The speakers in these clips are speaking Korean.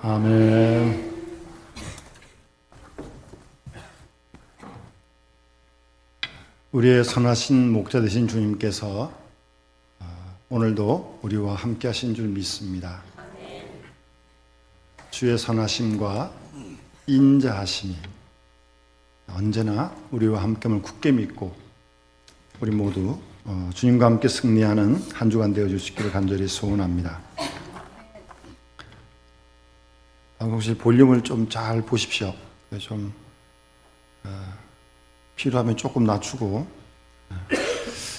아멘. 우리의 선하신 목자 되신 주님께서 오늘도 우리와 함께 하신 줄 믿습니다. 주의 선하심과 인자하심이 언제나 우리와 함께함을 굳게 믿고 우리 모두 주님과 함께 승리하는 한 주간 되어 주시기를 간절히 소원합니다. 혹시 볼륨을 좀 잘 보십시오. 좀 필요하면 조금 낮추고,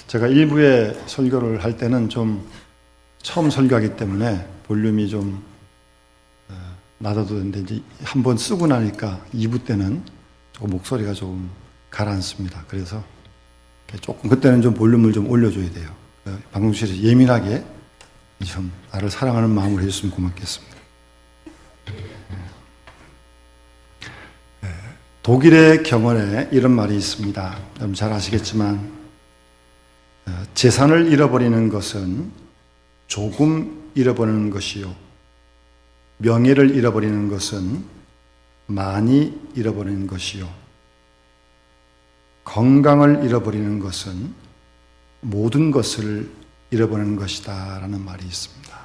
제가 일부에 설교를 할 때는 좀 처음 설교하기 때문에 볼륨이 좀 낮아도 되는데, 이제 한번 쓰고 나니까 2부 때는 조금 목소리가 좀 가라앉습니다. 그래서 조금 그때는 좀 볼륨을 좀 올려줘야 돼요. 방송실에서 예민하게 좀 나를 사랑하는 마음으로 해줬으면 고맙겠습니다. 독일의 경언에 이런 말이 있습니다. 여러분 잘 아시겠지만 재산을 잃어버리는 것은 조금 잃어버리는 것이요, 명예를 잃어버리는 것은 많이 잃어버리는 것이요, 건강을 잃어버리는 것은 모든 것을 잃어버리는 것이다 라는 말이 있습니다.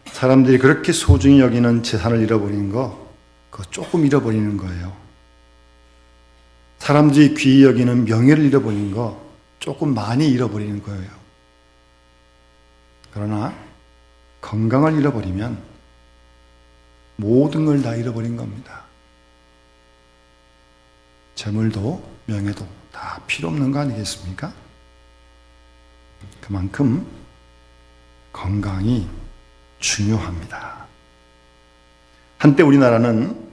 사람들이 그렇게 소중히 여기는 재산을 잃어버리는 거, 그거 조금 잃어버리는 거예요. 사람들이 귀히 여기는 명예를 잃어버리는 거 조금 많이 잃어버리는 거예요. 그러나 건강을 잃어버리면 모든 걸 다 잃어버린 겁니다. 재물도 명예도 다 필요 없는 거 아니겠습니까? 그만큼 건강이 중요합니다. 한때 우리나라는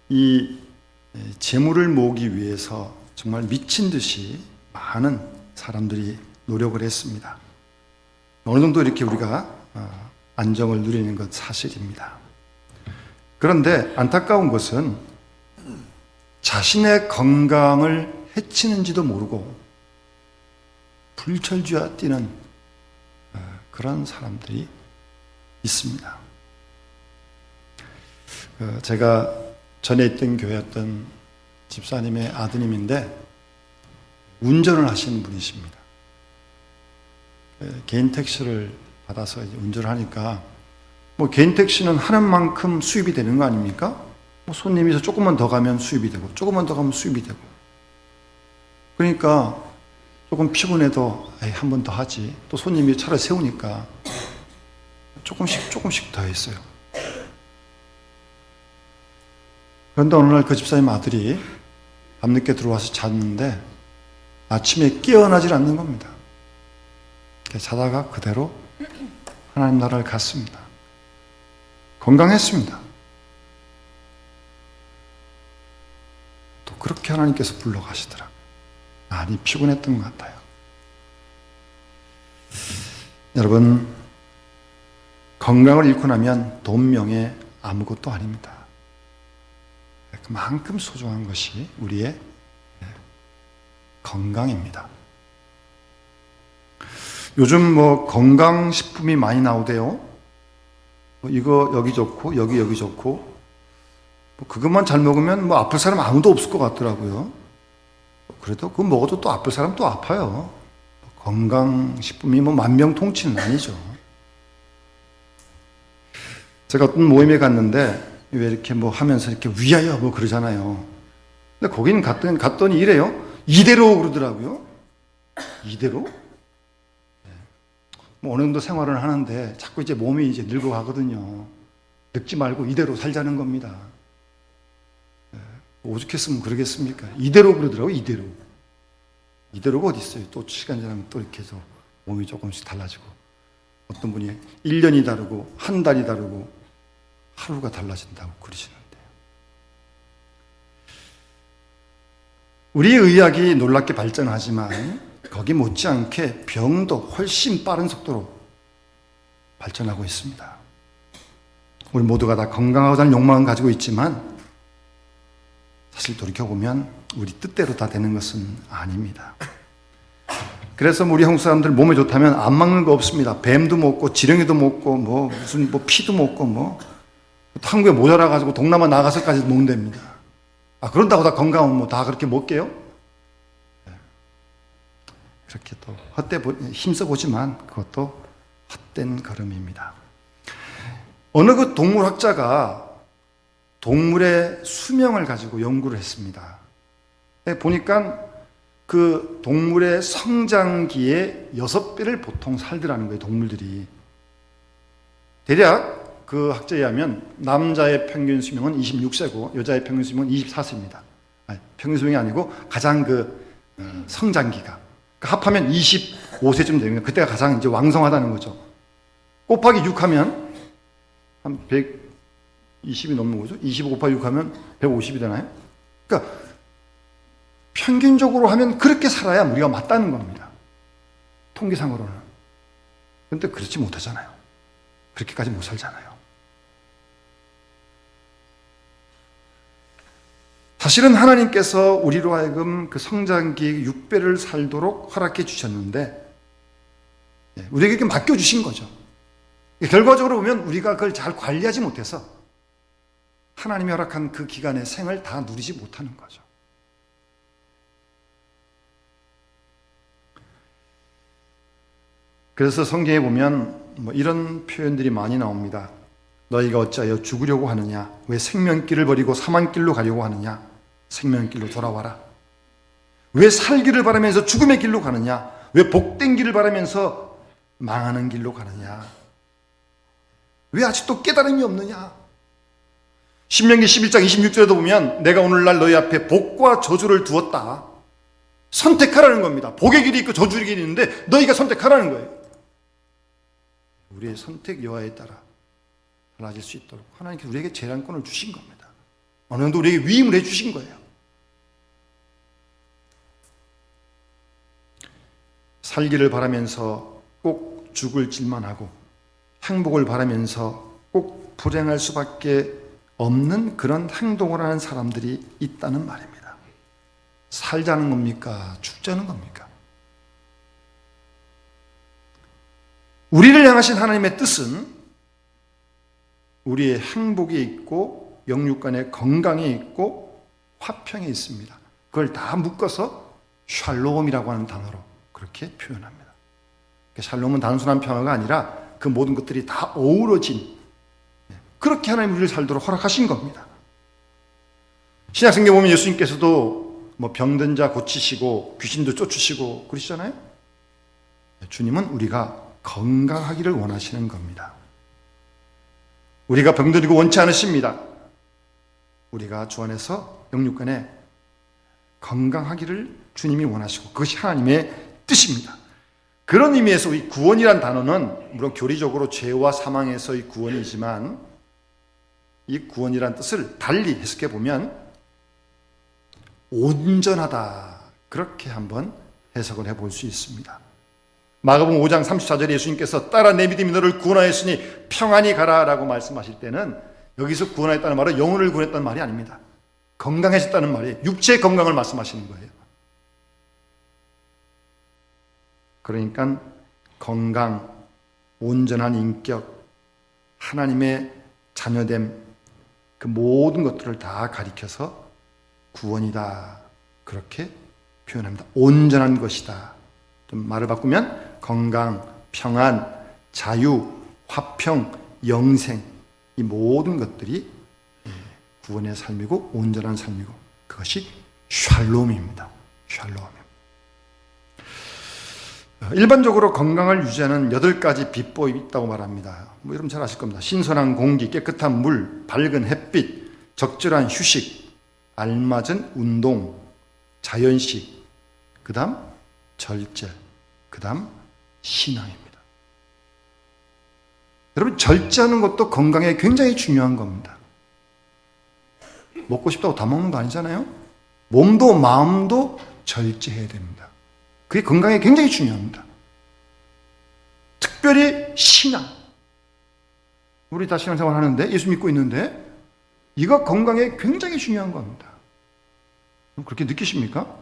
이 재물을 모으기 위해서 정말 미친 듯이 많은 사람들이 노력을 했습니다. 어느 정도 이렇게 우리가 안정을 누리는 것 사실입니다. 그런데 안타까운 것은 자신의 건강을 해치는지도 모르고 불철주야 뛰는 그런 사람들이 있습니다. 제가 전에 있던 교회 어떤 집사님의 아드님인데 운전을 하시는 분이십니다. 개인 택시를 받아서 이제 운전을 하니까 뭐 개인 택시는 하는 만큼 수입이 되는 거 아닙니까? 뭐 손님이 조금만 더 가면 수입이 되고 조금만 더 가면 수입이 되고, 그러니까 조금 피곤해도 한 번 더 하지, 또 손님이 차를 세우니까 조금씩 더 했어요. 그런데 어느 날 그 집사님 아들이 밤늦게 들어와서 잤는데 아침에 깨어나질 않는 겁니다. 자다가 그대로 하나님 나라를 갔습니다. 건강했습니다. 또 그렇게 하나님께서 불러가시더라고요. 많이 피곤했던 것 같아요. 여러분, 건강을 잃고 나면 돈, 명예 아무것도 아닙니다. 그만큼 소중한 것이 우리의 건강입니다. 요즘 뭐 건강식품이 많이 나오대요. 이거 여기 좋고 여기 좋고, 그것만 잘 먹으면 뭐 아플 사람 아무도 없을 것 같더라고요. 그래도 그거 먹어도 또 아플 사람 또 아파요. 건강식품이 뭐 만병통치는 아니죠. 제가 어떤 모임에 갔는데 왜 이렇게 뭐 하면서 이렇게 위하여 뭐 그러잖아요. 근데 거기는 갔더니 이래요. 이대로 그러더라고요. 이대로? 뭐 어느 정도 생활을 하는데 자꾸 이제 몸이 이제 늙어가거든요. 늙지 말고 이대로 살자는 겁니다. 오죽했으면 그러겠습니까? 이대로 그러더라고요. 이대로가 어디 있어요? 또 시간 지나면 또 이렇게 해서 몸이 조금씩 달라지고, 어떤 분이 1년이 다르고 한 달이 다르고 하루가 달라진다고 그러시는데요. 우리의 의학이 놀랍게 발전하지만 거기 못지않게 병도 훨씬 빠른 속도로 발전하고 있습니다. 우리 모두가 다 건강하다는 욕망은 가지고 있지만 사실 돌이켜보면 우리 뜻대로 다 되는 것은 아닙니다. 그래서 우리 한국 사람들 몸에 좋다면 안 먹는 거 없습니다. 뱀도 먹고 지렁이도 먹고 무슨 피도 먹고 한국에 모자라 가지고 동남아 나가서까지 먹는답니다. 그런다고 다 건강하면 다 그렇게 먹게요? 그렇게 또 헛돼 힘써 보지만 그것도 헛된 걸음입니다. 어느 그 동물학자가 동물의 수명을 가지고 연구를 했습니다. 보니까 그 동물의 성장기에 6배를 보통 살더라는 거예요, 동물들이. 대략 그 학자에 의하면 남자의 평균 수명은 26세고 여자의 평균 수명은 24세입니다. 평균 수명이 아니고 가장 그 성장기가. 합하면 25세쯤 되면 그때가 가장 이제 왕성하다는 거죠. 곱하기 6 하면 한 120이 넘는 거죠. 25 곱하기 6 하면 150이 되나요? 그러니까 평균적으로 하면 그렇게 살아야 우리가 맞다는 겁니다. 통계상으로는. 그런데 그렇지 못하잖아요. 그렇게까지 못 살잖아요. 사실은 하나님께서 우리로 하여금 그 성장기 6배를 살도록 허락해 주셨는데 우리에게 이렇게 맡겨주신 거죠. 결과적으로 보면 우리가 그걸 잘 관리하지 못해서 하나님이 허락한 그 기간의 생을 다 누리지 못하는 거죠. 그래서 성경에 보면 이런 표현들이 많이 나옵니다. 너희가 어찌하여 죽으려고 하느냐? 왜 생명길을 버리고 사망길로 가려고 하느냐? 생명길로 돌아와라. 왜 살기를 바라면서 죽음의 길로 가느냐? 왜 복된 길을 바라면서 망하는 길로 가느냐? 왜 아직도 깨달음이 없느냐? 신명기 11장 26절에도 보면 내가 오늘날 너희 앞에 복과 저주를 두었다. 선택하라는 겁니다. 복의 길이 있고 저주의 길이 있는데 너희가 선택하라는 거예요. 우리의 선택 여하에 따라 달라질 수 있도록 하나님께서 우리에게 재량권을 주신 겁니다. 어느 정도 우리에게 위임을 해주신 거예요. 살기를 바라면서 꼭 죽을 길만 하고 행복을 바라면서 꼭 불행할 수밖에 없는 그런 행동을 하는 사람들이 있다는 말입니다. 살자는 겁니까? 죽자는 겁니까? 우리를 향하신 하나님의 뜻은 우리의 행복이 있고 영육간의 건강이 있고 화평이 있습니다. 그걸 다 묶어서 샬롬이라고 하는 단어로 그렇게 표현합니다. 샬롬은 단순한 평화가 아니라 그 모든 것들이 다 어우러진 그렇게 하나님 우리를 살도록 허락하신 겁니다. 신약성경 보면 예수님께서도 병든 자 고치시고 귀신도 쫓으시고 그러시잖아요. 주님은 우리가 건강하기를 원하시는 겁니다. 우리가 병들이고 원치 않으십니다. 우리가 주 안에서 영육간에 건강하기를 주님이 원하시고 그것이 하나님의 뜻입니다. 그런 의미에서 이 구원이란 단어는 물론 교리적으로 죄와 사망에서의 구원이지만 이 구원이란 뜻을 달리 해석해 보면 온전하다 그렇게 한번 해석을 해볼 수 있습니다. 마가복음 5장 34절에 예수님께서 따라 내 믿음이 너를 구원하였으니 평안히 가라라고 말씀하실 때는 여기서 구원하였다는 말은 영혼을 구원했다는 말이 아닙니다. 건강해졌다는 말이 육체의 건강을 말씀하시는 거예요. 그러니까 건강, 온전한 인격, 하나님의 자녀됨 그 모든 것들을 다 가리켜서 구원이다 그렇게 표현합니다. 온전한 것이다. 좀 말을 바꾸면 건강, 평안, 자유, 화평, 영생 이 모든 것들이 구원의 삶이고 온전한 삶이고 그것이 샬롬입니다. 샬롬. 일반적으로 건강을 유지하는 8가지 비법이 있다고 말합니다. 여러분 잘 아실 겁니다. 신선한 공기, 깨끗한 물, 밝은 햇빛, 적절한 휴식, 알맞은 운동, 자연식, 그 다음 절제, 그 다음 신앙입니다. 여러분 절제하는 것도 건강에 굉장히 중요한 겁니다. 먹고 싶다고 다 먹는 거 아니잖아요. 몸도 마음도 절제해야 됩니다. 그게 건강에 굉장히 중요합니다. 특별히 신앙. 우리 다 신앙생활 하는데 예수 믿고 있는데 이거 건강에 굉장히 중요한 겁니다. 그렇게 느끼십니까?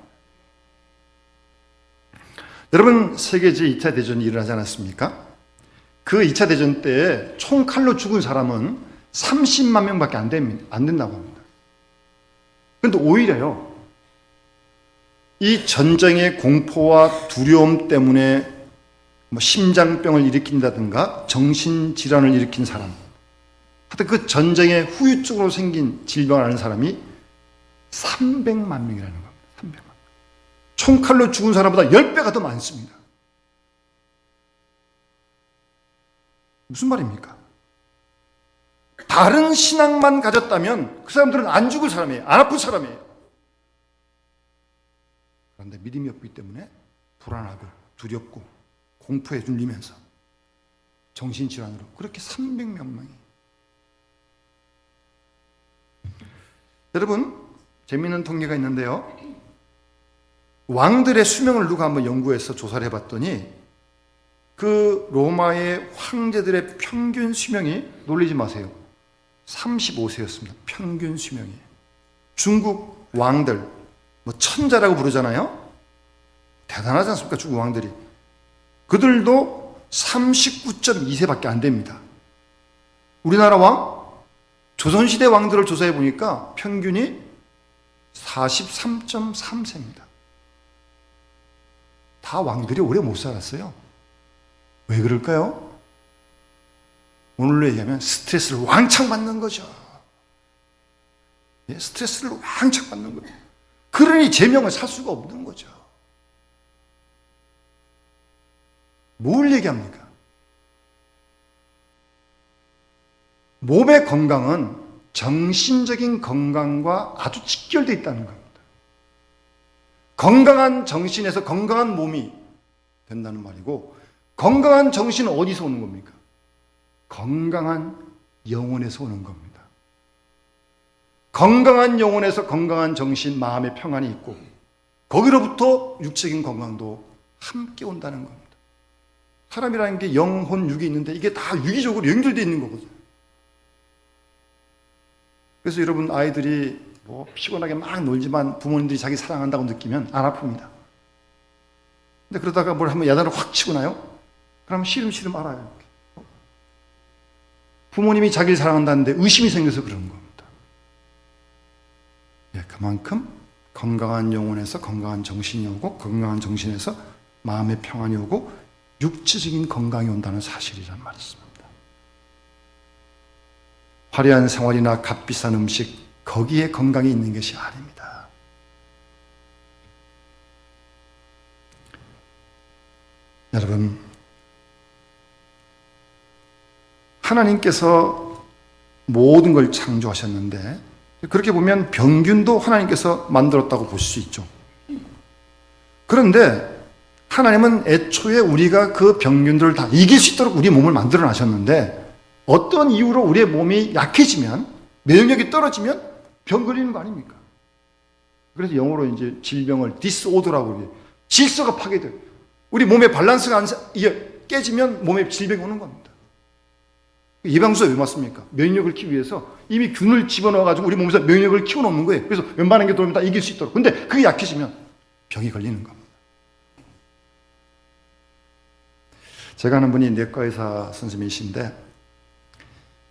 여러분, 세계 제2차 대전이 일어나지 않았습니까? 그 2차 대전 때 총칼로 죽은 사람은 30만 명밖에 안 된다고 합니다. 그런데 오히려요, 이 전쟁의 공포와 두려움 때문에 심장병을 일으킨다든가 정신질환을 일으킨 사람, 하여튼 그 전쟁의 후유증으로 생긴 질병을 앓는 사람이 300만 명이라는 겁니다. 300만 명. 총칼로 죽은 사람보다 10배가 더 많습니다. 무슨 말입니까? 다른 신앙만 가졌다면 그 사람들은 안 죽을 사람이에요. 안 아픈 사람이에요. 그런데 믿음이 없기 때문에 불안하고 두렵고 공포에 눌리면서 정신질환으로 그렇게 300몇 명이. 여러분, 재미있는 통계가 있는데요. 왕들의 수명을 누가 한번 연구해서 조사를 해봤더니 그 로마의 황제들의 평균 수명이, 놀리지 마세요, 35세였습니다. 평균 수명이. 중국 왕들, 천자라고 부르잖아요. 대단하지 않습니까? 중국 왕들이. 그들도 39.2세밖에 안 됩니다. 우리나라 왕, 조선시대 왕들을 조사해 보니까 평균이 43.3세입니다. 다 왕들이 오래 못 살았어요. 왜 그럴까요? 오늘로 얘기하면 스트레스를 왕창 받는 거죠. 예, 스트레스를 왕창 받는 거예요. 그러니 제명을 살 수가 없는 거죠. 뭘 얘기합니까? 몸의 건강은 정신적인 건강과 아주 직결되어 있다는 겁니다. 건강한 정신에서 건강한 몸이 된다는 말이고, 건강한 정신은 어디서 오는 겁니까? 건강한 영혼에서 오는 겁니다. 건강한 영혼에서 건강한 정신, 마음의 평안이 있고, 거기로부터 육적인 건강도 함께 온다는 겁니다. 사람이라는 게 영혼, 육이 있는데 이게 다 유기적으로 연결되어 있는 거거든요. 그래서 여러분, 아이들이 피곤하게 막 놀지만 부모님들이 자기 사랑한다고 느끼면 안 아픕니다. 근데 그러다가 뭘 한번 야단을 확 치고 나요? 그럼 시름시름 알아요. 부모님이 자기를 사랑한다는데 의심이 생겨서 그러는 겁니다. 예, 그만큼 건강한 영혼에서 건강한 정신이 오고, 건강한 정신에서 마음의 평안이 오고, 육체적인 건강이 온다는 사실이란 말이 있습니다. 화려한 생활이나 값비싼 음식, 거기에 건강이 있는 것이 아닙니다. 여러분, 하나님께서 모든 걸 창조하셨는데, 그렇게 보면 병균도 하나님께서 만들었다고 볼 수 있죠. 그런데 하나님은 애초에 우리가 그 병균들을 다 이길 수 있도록 우리 몸을 만들어 놔셨는데, 어떤 이유로 우리의 몸이 약해지면, 면역력이 떨어지면 병 걸리는 거 아닙니까? 그래서 영어로 이제 질병을 디스오더라고 그래요. 질서가 파괴돼요. 우리 몸의 밸런스가 이게 깨지면 몸에 질병이 오는 겁니다. 예방주사 왜 맞습니까? 면역력을 키우기 위해서 이미 균을 집어넣어가지고 우리 몸에서 면역력을 키워놓는 거예요. 그래서 웬만한 게 들어오면 다 이길 수 있도록. 근데 그게 약해지면 병이 걸리는 겁니다. 제가 아는 분이 내과 의사 선생님이신데,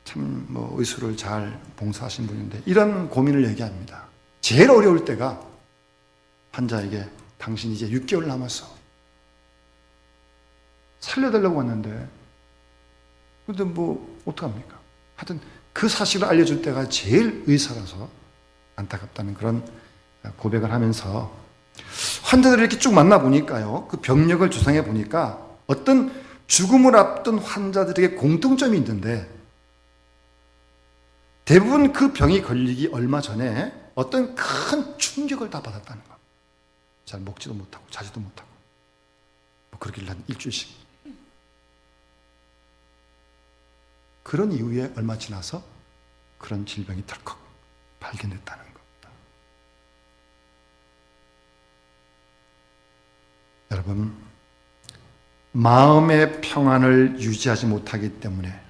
참 의술을 잘 봉사하신 분인데 이런 고민을 얘기합니다. 제일 어려울 때가 환자에게 당신 이제 6개월 남았어. 살려달라고 왔는데 근데 어떡합니까? 하여튼 그 사실을 알려줄 때가 제일 의사라서 안타깝다는 그런 고백을 하면서, 환자들을 이렇게 쭉 만나보니까요, 그 병력을 조사해 보니까 어떤 죽음을 앞둔 환자들에게 공통점이 있는데, 대부분 그 병이 걸리기 얼마 전에 어떤 큰 충격을 다 받았다는 겁니다. 잘 먹지도 못하고 자지도 못하고 그러길 한 일주일씩. 그런 이후에 얼마 지나서 그런 질병이 덜컥 발견됐다는 겁니다. 여러분, 마음의 평안을 유지하지 못하기 때문에,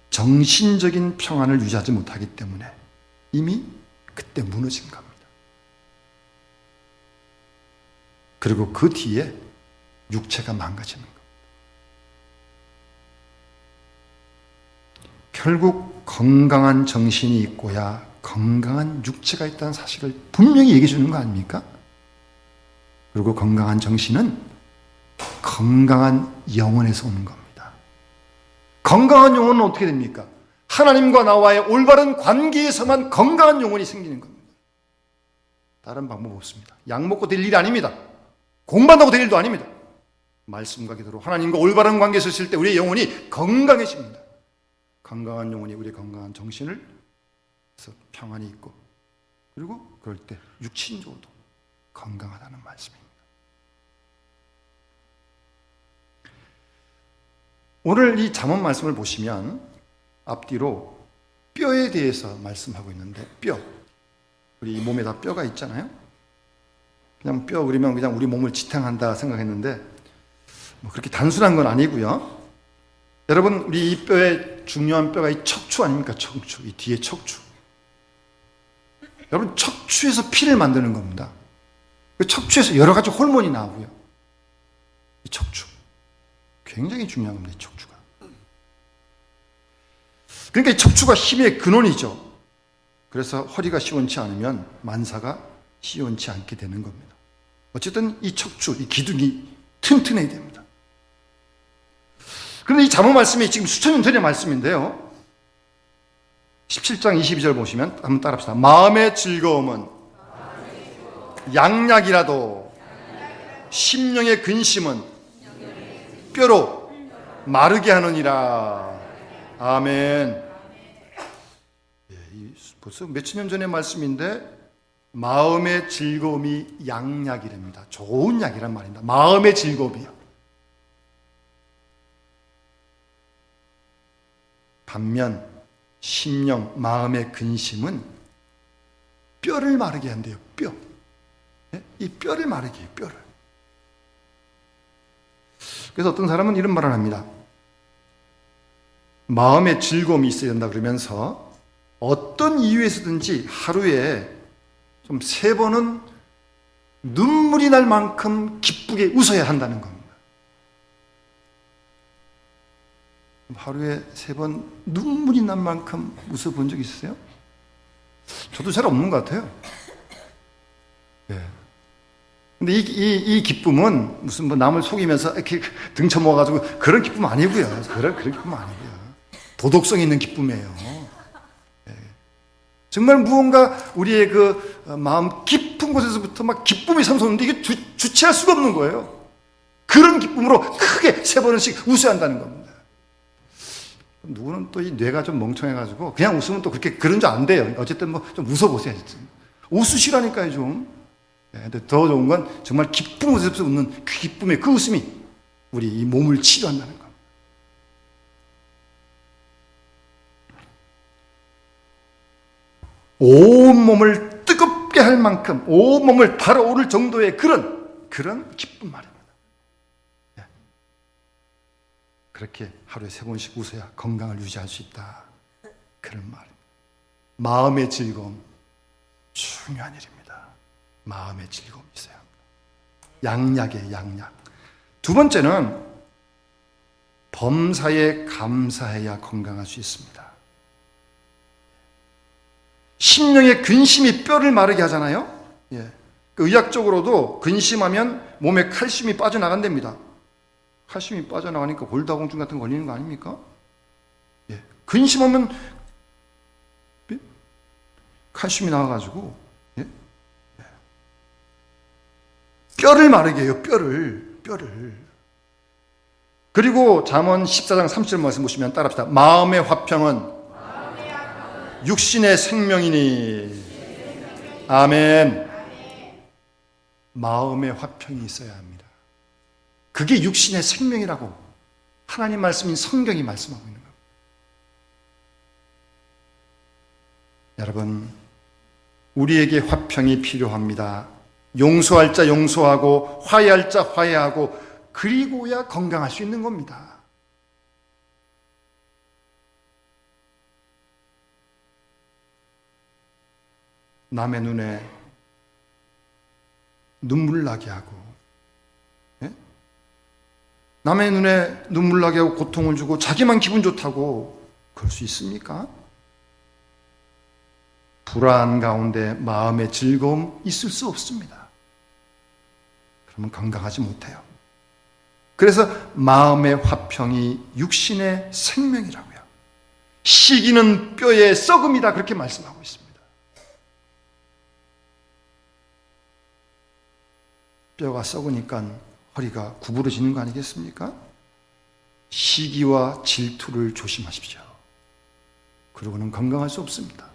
정신적인 평안을 유지하지 못하기 때문에 이미 그때 무너진 겁니다. 그리고 그 뒤에 육체가 망가지는 것. 결국 건강한 정신이 있고야 건강한 육체가 있다는 사실을 분명히 얘기해 주는 거 아닙니까? 그리고 건강한 정신은 건강한 영혼에서 오는 겁니다. 건강한 영혼은 어떻게 됩니까? 하나님과 나와의 올바른 관계에서만 건강한 영혼이 생기는 겁니다. 다른 방법 없습니다. 약 먹고 될 일이 아닙니다. 공부한다고 될 일도 아닙니다. 말씀과 기도로 하나님과 올바른 관계에서 있을 때 우리의 영혼이 건강해집니다. 건강한 영혼이 우리의 건강한 정신을 평안이 있고, 그리고 그럴 때 육신적으로도 건강하다는 말씀입니다. 오늘 이 잠언 말씀을 보시면 앞뒤로 뼈에 대해서 말씀하고 있는데, 뼈, 우리 몸에다 뼈가 있잖아요. 그냥 뼈 그러면 그냥 우리 몸을 지탱한다 생각했는데 뭐 그렇게 단순한 건 아니고요. 여러분, 우리 이 뼈에 중요한 뼈가 이 척추 아닙니까? 척추, 이 뒤에 척추. 여러분, 척추에서 피를 만드는 겁니다. 그 척추에서 여러 가지 호르몬이 나오고요. 이 척추 굉장히 중요한 겁니다. 이 척추가. 그러니까 이 척추가 힘의 근원이죠. 그래서 허리가 시원치 않으면 만사가 시원치 않게 되는 겁니다. 어쨌든 이 척추, 이 기둥이 튼튼해야 됩니다. 그런데 이 잠언 말씀이 지금 수천 년 전의 말씀인데요. 17장 22절 보시면 한번 따라합시다. 마음의 즐거움은 양약이라도 심령의 근심은 뼈로 마르게 하느니라. 아멘. 벌써 몇천 년 전의 말씀인데 마음의 즐거움이 양약이랍니다. 좋은 약이란 말입니다. 마음의 즐거움이요. 반면 심령, 마음의 근심은 뼈를 마르게 한대요. 뼈. 이 뼈를 마르게 해요. 뼈를. 그래서 어떤 사람은 이런 말을 합니다. 마음의 즐거움이 있어야 된다 그러면서 어떤 이유에서든지 하루에 좀 3번은 눈물이 날 만큼 기쁘게 웃어야 한다는 겁니다. 하루에 3번 눈물이 날 만큼 웃어본 적 있으세요? 저도 잘 없는 것 같아요. 네. 근데 이 기쁨은 무슨 뭐 남을 속이면서 이렇게 등쳐먹어가지고 그런 기쁨 아니고요. 그런 기쁨 아니고요. 도덕성 있는 기쁨이에요. 네. 정말 무언가 우리의 그 마음 깊은 곳에서부터 막 기쁨이 샘솟는데 이게 주체할 수가 없는 거예요. 그런 기쁨으로 크게 3번씩 웃어야 한다는 겁니다. 누구는 또 이 뇌가 좀 멍청해가지고 그냥 웃으면 또 그렇게 그런 줄 안 돼요. 어쨌든 뭐 좀 웃어보세요. 웃으시라니까요, 좀. 근데 더 좋은 건 정말 기쁜 웃음에서 웃는 그 기쁨의 그 웃음이 우리 이 몸을 치료한다는 겁니다. 온 몸을 뜨겁게 할 만큼 온 몸을 달아오를 정도의 그런 기쁜 말입니다. 그렇게 하루에 3번씩 웃어야 건강을 유지할 수 있다. 그런 말입니다. 마음의 즐거움 중요한 일입니다. 마음의 즐거움이 있어야 합니다. 양약이에요, 양약. 2번째는 범사에 감사해야 건강할 수 있습니다. 심령의 근심이 뼈를 마르게 하잖아요. 예. 의학적으로도 근심하면 몸에 칼슘이 빠져나간답니다. 칼슘이 빠져나가니까 골다공증 같은 거 걸리는 거 아닙니까? 예. 근심하면 칼슘이 나와가지고 뼈를 마르게 해요. 뼈를. 그리고 잠언 14장 30절 말씀 보시면 따라합시다. 마음의 화평은 육신의 생명이니. 아멘. 마음의 화평이 있어야 합니다. 그게 육신의 생명이라고 하나님 말씀인 성경이 말씀하고 있는 겁니다. 여러분, 우리에게 화평이 필요합니다. 용서할 자 용서하고 화해할 자 화해하고 그리고야 건강할 수 있는 겁니다. 남의 눈에 눈물 나게 하고 남의 눈에 눈물 나게 하고 고통을 주고 자기만 기분 좋다고 그럴 수 있습니까? 불안 가운데 마음의 즐거움 있을 수 없습니다. 그러면 건강하지 못해요. 그래서 마음의 화평이 육신의 생명이라고요. 시기는 뼈의 썩음이다 그렇게 말씀하고 있습니다. 뼈가 썩으니까 허리가 구부러지는 거 아니겠습니까? 시기와 질투를 조심하십시오. 그러고는 건강할 수 없습니다.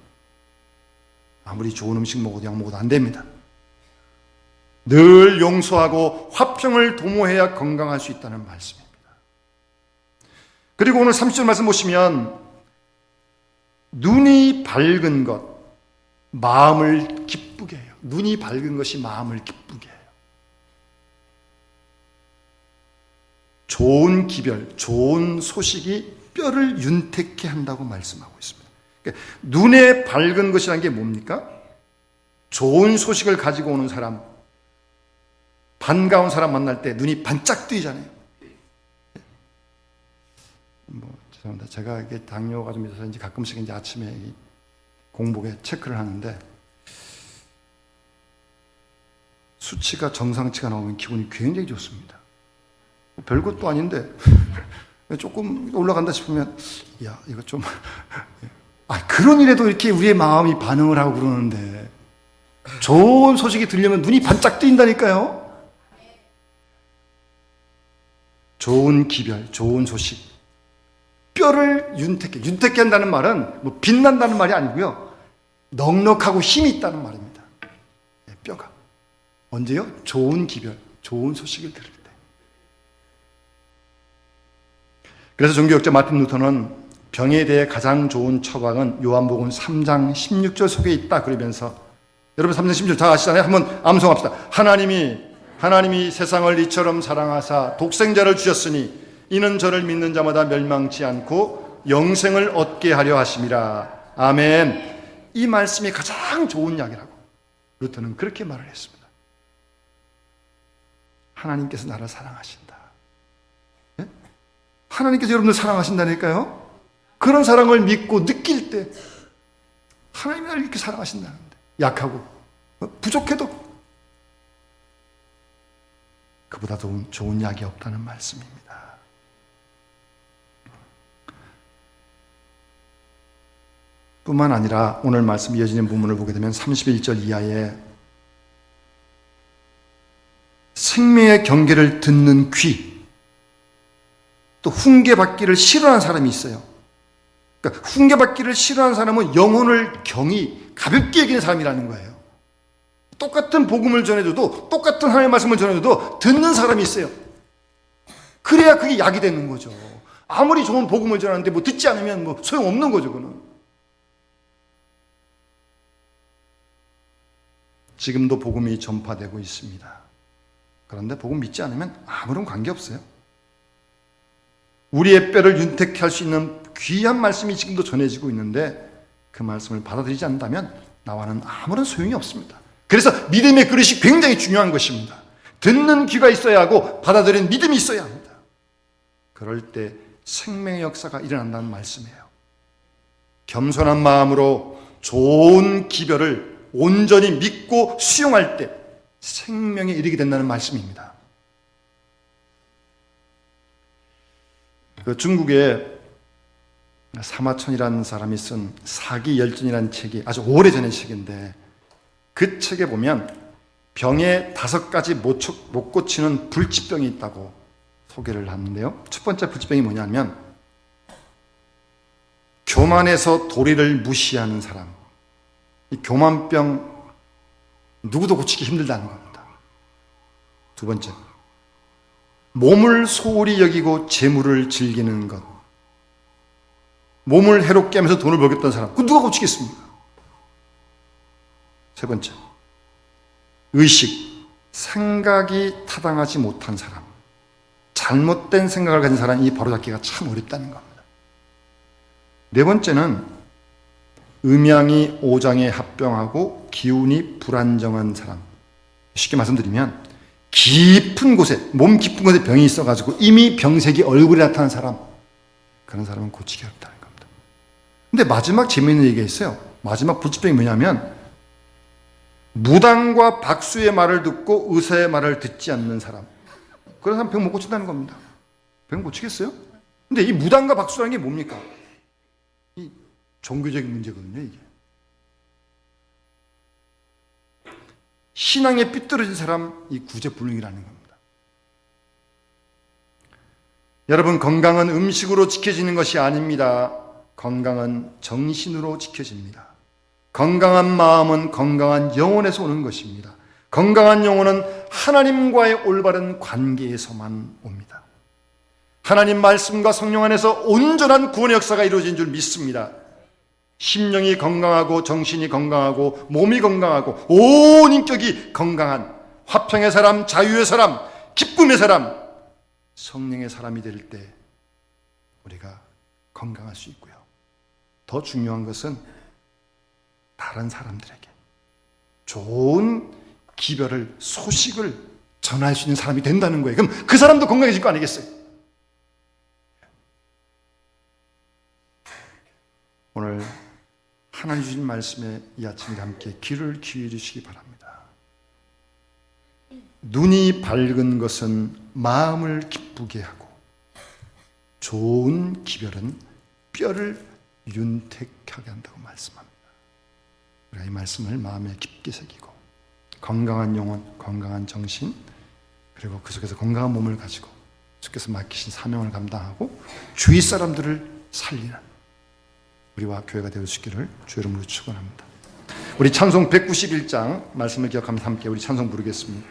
아무리 좋은 음식 먹어도 약 먹어도 안 됩니다. 늘 용서하고 화평을 도모해야 건강할 수 있다는 말씀입니다. 그리고 오늘 30절 말씀 보시면 눈이 밝은 것, 마음을 기쁘게 해요. 눈이 밝은 것이 마음을 기쁘게 해요. 좋은 기별, 좋은 소식이 뼈를 윤택케 한다고 말씀하고 있습니다. 그러니까 눈에 밝은 것이라는 게 뭡니까? 좋은 소식을 가지고 오는 사람, 반가운 사람 만날 때 눈이 반짝 뜨이잖아요. 죄송합니다. 제가 이게 당뇨가 좀 있어서 이제 가끔씩 이제 아침에 공복에 체크를 하는데 수치가 정상치가 나오면 기분이 굉장히 좋습니다. 별것도 아닌데 조금 올라간다 싶으면 야 이거 좀 그런 일에도 이렇게 우리의 마음이 반응을 하고 그러는데 좋은 소식이 들리면 눈이 반짝 뜨인다니까요. 좋은 기별, 좋은 소식, 뼈를 윤택케 한다는 말은 뭐 빛난다는 말이 아니고요, 넉넉하고 힘이 있다는 말입니다. 뼈가 언제요? 좋은 기별, 좋은 소식을 들을 때. 그래서 종교학자 마틴 루터는 병에 대해 가장 좋은 처방은 요한복음 3장 16절 속에 있다 그러면서, 여러분 3장 16절 다 아시잖아요. 한번 암송합시다. 하나님이 세상을 이처럼 사랑하사 독생자를 주셨으니 이는 저를 믿는 자마다 멸망치 않고 영생을 얻게 하려 하심이라. 아멘. 이 말씀이 가장 좋은 약이라고 루터는 그렇게 말을 했습니다. 하나님께서 나를 사랑하신다. 예? 하나님께서 여러분을 사랑하신다니까요. 그런 사랑을 믿고 느낄 때 하나님이 나를 이렇게 사랑하신다는데, 약하고 부족해도 그보다 좋은 약이 없다는 말씀입니다. 뿐만 아니라 오늘 말씀 이어지는 부분을 보게 되면 31절 이하에 생명의 경계를 듣는 귀, 또 훈계받기를 싫어하는 사람이 있어요. 그러니까 훈계받기를 싫어하는 사람은 영혼을 경히 가볍게 여기는 사람이라는 거예요. 똑같은 복음을 전해줘도, 똑같은 하나님의 말씀을 전해줘도 듣는 사람이 있어요. 그래야 그게 약이 되는 거죠. 아무리 좋은 복음을 전하는데 뭐 듣지 않으면 뭐 소용없는 거죠. 그거는. 지금도 복음이 전파되고 있습니다. 그런데 복음 믿지 않으면 아무런 관계없어요. 우리의 뼈를 윤택케 할 수 있는 귀한 말씀이 지금도 전해지고 있는데 그 말씀을 받아들이지 않는다면 나와는 아무런 소용이 없습니다. 그래서 믿음의 그릇이 굉장히 중요한 것입니다. 듣는 귀가 있어야 하고 받아들이는 믿음이 있어야 합니다. 그럴 때 생명의 역사가 일어난다는 말씀이에요. 겸손한 마음으로 좋은 기별을 온전히 믿고 수용할 때 생명에 이르게 된다는 말씀입니다. 그 중국에 사마천이라는 사람이 쓴 사기열전이라는 책이 아주 오래전의 책인데, 그 책에 보면 병에 5가지 못 고치는 불치병이 있다고 소개를 하는데요. 첫 번째 불치병이 뭐냐면 교만해서 도리를 무시하는 사람. 이 교만병 누구도 고치기 힘들다는 겁니다. 두 번째, 몸을 소홀히 여기고 재물을 즐기는 것. 몸을 해롭게 하면서 돈을 벌겠다는 사람, 그거 누가 고치겠습니까? 세 번째, 의식, 생각이 타당하지 못한 사람, 잘못된 생각을 가진 사람이 바로잡기가 참 어렵다는 겁니다. 네 번째는 음양이 오장에 합병하고 기운이 불안정한 사람. 쉽게 말씀드리면 깊은 곳에, 몸 깊은 곳에 병이 있어가지고 이미 병색이 얼굴에 나타난 사람, 그런 사람은 고치기 어렵다는 겁니다. 근데 마지막 재미있는 얘기가 있어요. 마지막 불치병이 뭐냐면, 무당과 박수의 말을 듣고 의사의 말을 듣지 않는 사람, 그런 사람 병 못 고친다는 겁니다. 병 고치겠어요? 근데 이 무당과 박수라는 게 뭡니까? 이 종교적인 문제거든요, 이게. 신앙에 삐뚤어진 사람, 이 구제불능이라는 겁니다. 여러분, 건강은 음식으로 지켜지는 것이 아닙니다. 건강은 정신으로 지켜집니다. 건강한 마음은 건강한 영혼에서 오는 것입니다. 건강한 영혼은 하나님과의 올바른 관계에서만 옵니다. 하나님 말씀과 성령 안에서 온전한 구원의 역사가 이루어진 줄 믿습니다. 심령이 건강하고 정신이 건강하고 몸이 건강하고 온 인격이 건강한 화평의 사람, 자유의 사람, 기쁨의 사람, 성령의 사람이 될 때 우리가 건강할 수 있고요. 더 중요한 것은 다른 사람들에게 좋은 기별을, 소식을 전할 수 있는 사람이 된다는 거예요. 그럼 그 사람도 건강해질 거 아니겠어요? 오늘 하나님 주신 말씀에 이 아침에 함께 귀를 기울이시기 바랍니다. 눈이 밝은 것은 마음을 기쁘게 하고 좋은 기별은 뼈를 윤택하게 한다고 말씀합니다. 우리가 이 말씀을 마음에 깊게 새기고 건강한 영혼, 건강한 정신, 그리고 그 속에서 건강한 몸을 가지고 주께서 맡기신 사명을 감당하고 주위 사람들을 살리는 우리와 교회가 되어 주시기를 주의 이름으로 축원합니다. 우리 찬송 191장 말씀을 기억하면서 함께 우리 찬송 부르겠습니다.